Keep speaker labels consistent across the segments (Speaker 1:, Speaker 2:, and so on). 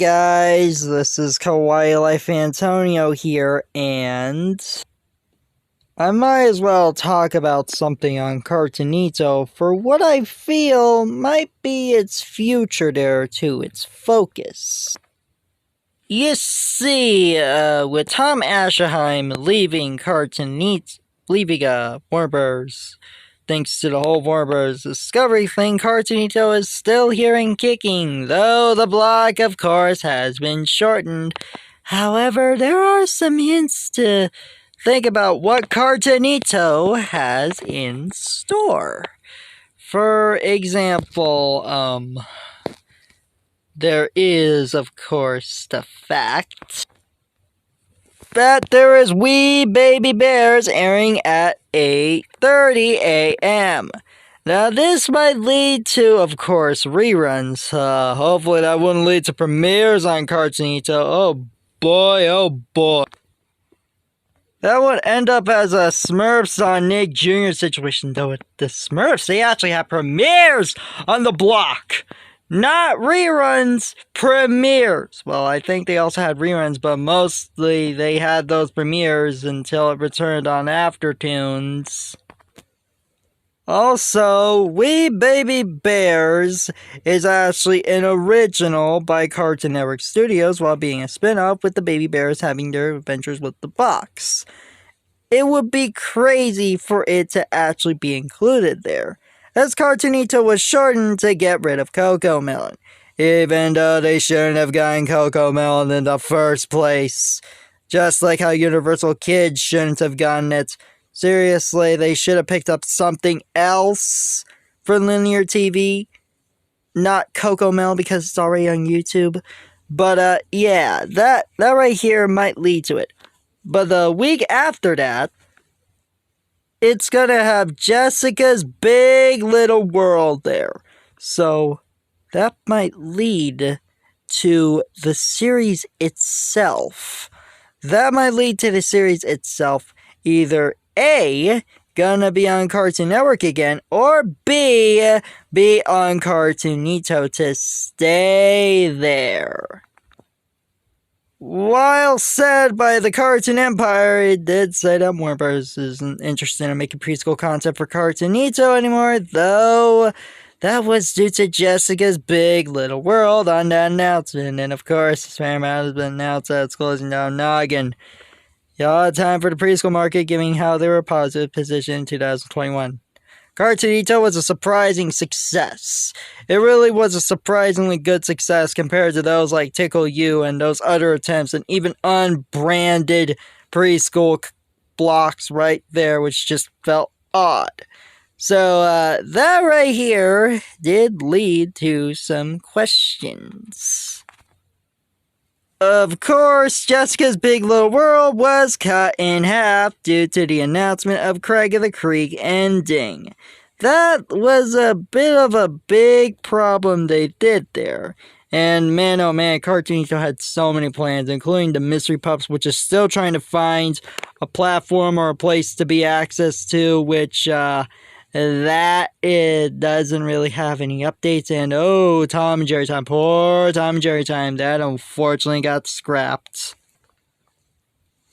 Speaker 1: guys, this is Kawaii Life Antonio here, and I might as well talk about something on Cartoonito for what I feel might be its future there too, its focus. You see, with Tom Ascherheim leaving Warner Bros. Thanks to the whole Warner Bros. Discovery thing, Cartoonito is still here and kicking, though the block, of course, has been shortened. However, there are some hints to think about what Cartoonito has in store. For example, there is, of course, the fact that there is We Baby Bears airing at 8:30 a.m. Now, this might lead to, of course, reruns. Hopefully that wouldn't lead to premieres on Cartoonito. Oh boy. That would end up as a Smurfs on Nick Jr. situation, though. The Smurfs, they actually have premieres on the block. Not reruns, premieres. Well, I think they also had reruns, but mostly they had those premieres until it returned on Aftertunes. Also, We Baby Bears is actually an original by Cartoon Network Studios, while being a spin-off with the Baby Bears having their adventures with the box. It would be crazy for it to actually be included there, as Cartoonito was shortened to get rid of CoComelon, even though they shouldn't have gotten CoComelon in the first place. Just like how Universal Kids shouldn't have gotten it. Seriously, they should have picked up something else for linear TV. Not CoComelon, because it's already on YouTube. But, yeah, that right here might lead to it. But the week after that, it's gonna have Jessica's Big Little World there. So, that might lead to the series itself. Either A, gonna be on Cartoon Network again, or B, be on Cartoonito to stay there. While said by the Cartoon Empire, it did say that Warner Bros. Isn't interested in making preschool content for Cartoonito anymore, though that was due to Jessica's Big Little World on that announcement. And of course, Paramount has been announced that it's closing down Noggin. Y'all had time for the preschool market, given how they were positive position in 2021. Cartoonito was a surprising success. It really was a surprisingly good success compared to those like Tickle You and those other attempts, and even unbranded preschool blocks right there, which just felt odd. So, that right here did lead to some questions. Of course, Jessica's Big Little World was cut in half due to the announcement of Craig of the Creek ending. That was a bit of a big problem they did there. And man, oh man, Cartoonito had so many plans, including the Mystery Pups, which is still trying to find a platform or a place to be accessed to, which, that it doesn't really have any updates. And oh, Tom and Jerry Time, poor Tom and Jerry Time, that unfortunately got scrapped.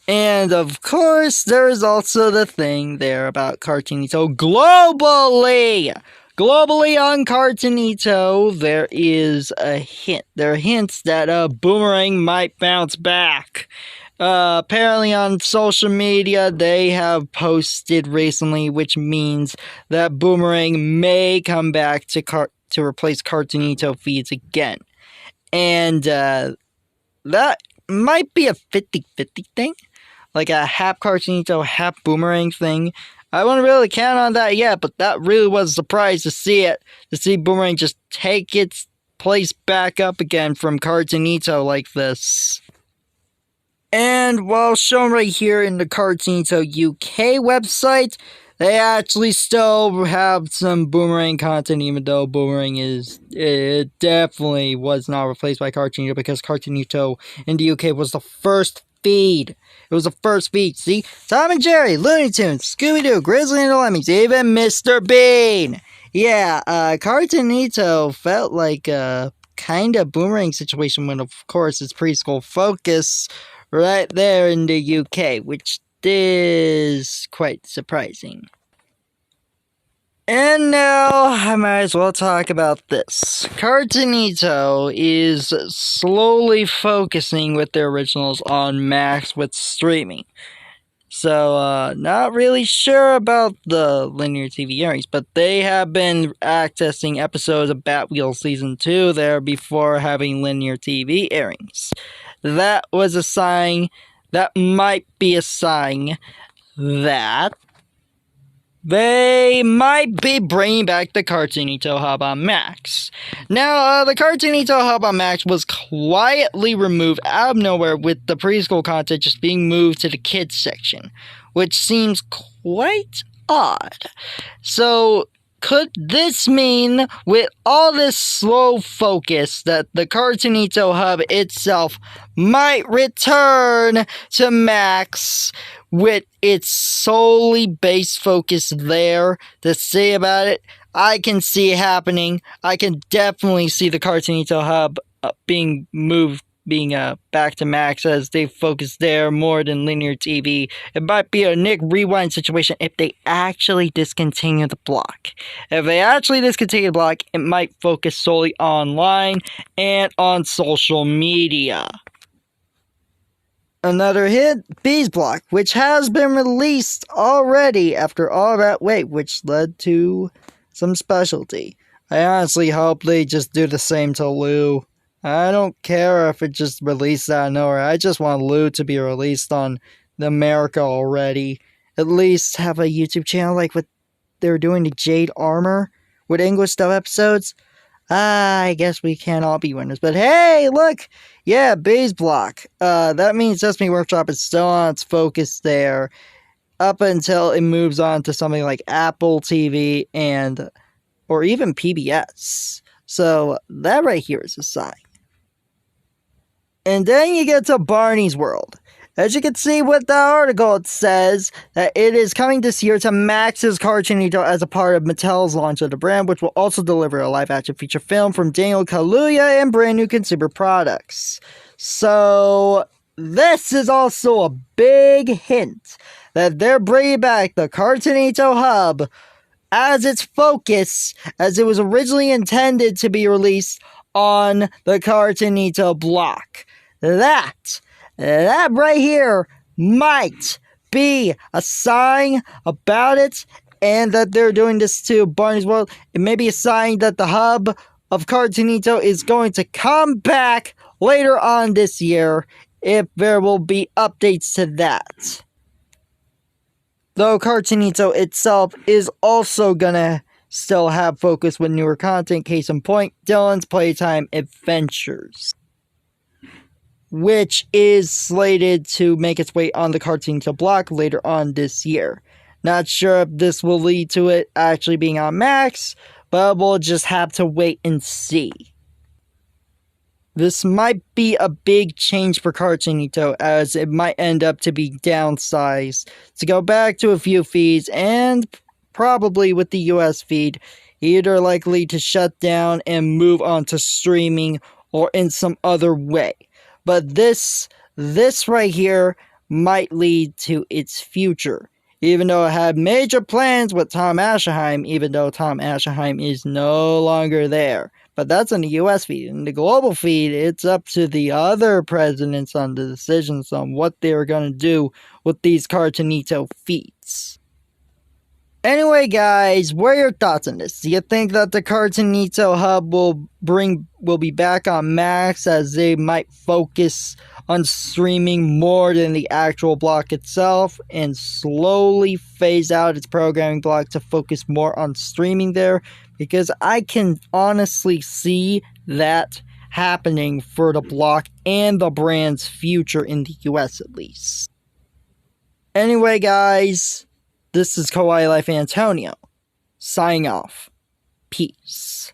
Speaker 1: And of course, there is also the thing there about Cartoonito globally. Globally on Cartoonito, there is a hint. There are hints that Boomerang might bounce back. Apparently on social media, they have posted recently, which means that Boomerang may come back to replace Cartoonito feeds again. And, that might be a 50-50 thing. Like a half Cartoonito, half Boomerang thing. I wouldn't really count on that yet, but that really was a surprise to see Boomerang just take its place back up again from Cartoonito like this. And while shown right here in the Cartoonito UK website, they actually still have some Boomerang content, even though Boomerang it definitely was not replaced by Cartoonito, because Cartoonito in the UK was the first feed. It was the first feed. See? Tom and Jerry, Looney Tunes, Scooby-Doo, Grizzly and the Lemmings, even Mr. Bean. Yeah, Cartoonito felt like kind of boomerang situation when, of course, it's preschool focus right there in the UK, which is quite surprising. And now I might as well talk about this. Cartoonito is slowly focusing with their originals on Max with streaming. So, not really sure about the linear TV airings, but they have been accessing episodes of Batwheel Season 2 there before having linear TV airings. That was a sign, that might be a sign that they might be bringing back the Cartoonito Hub on Max. Now, the Cartoonito Hub on Max was quietly removed out of nowhere with the preschool content just being moved to the kids section, which seems quite odd. So, could this mean, with all this slow focus, that the Cartoonito Hub itself might return to Max with its solely base focus there to say about it? I can see it happening. I can definitely see the Cartoonito Hub being moved, being back to Max as they focus there more than linear TV. It might be a Nick Rewind situation if they actually discontinue the block. If they actually discontinue the block, it might focus solely online and on social media. Another hit, Bees Block, which has been released already after all that wait, which led to some specialty. I honestly hope they just do the same to Lou. I don't care if it just released out of nowhere. I just want Lou to be released on America already. At least have a YouTube channel like what they were doing to Jade Armor with English dub episodes. I guess we can't all be winners. But hey, look! Yeah, Bees Block. That means Sesame Workshop is still on its focus there up until it moves on to something like Apple TV or even PBS. So that right here is a sign. And then you get to Barney's World. As you can see with the article, it says that it is coming this year to Max's Cartoonito as a part of Mattel's launch of the brand, which will also deliver a live-action feature film from Daniel Kaluuya and brand new consumer products. So, this is also a big hint that they're bringing back the Cartoonito Hub as its focus, as it was originally intended to be released on the Cartoonito block. That right here might be a sign about it, and that they're doing this to Barney's World. It may be a sign that the hub of Cartoonito is going to come back later on this year, if there will be updates to that. Though Cartoonito itself is also gonna still have focus with newer content, case in point, Dylan's Playtime Adventures, which is slated to make its way on the Cartoonito block later on this year. Not sure if this will lead to it actually being on Max, but we'll just have to wait and see. This might be a big change for Cartoonito, as it might end up to be downsized to go back to a few feeds, and probably with the US feed, either likely to shut down and move on to streaming or in some other way. But this right here might lead to its future. Even though it had major plans with Tom Ascherheim, even though Tom Ascherheim is no longer there. But that's in the US feed. In the global feed, it's up to the other presidents on the decisions on what they're going to do with these Cartoonito feeds. Anyway, guys, what are your thoughts on this? Do you think that the Cartoonito Hub will be back on Max, as they might focus on streaming more than the actual block itself, and slowly phase out its programming block to focus more on streaming there? Because I can honestly see that happening for the block and the brand's future in the US at least. Anyway, guys, this is Kawaii Life Antonio, signing off. Peace.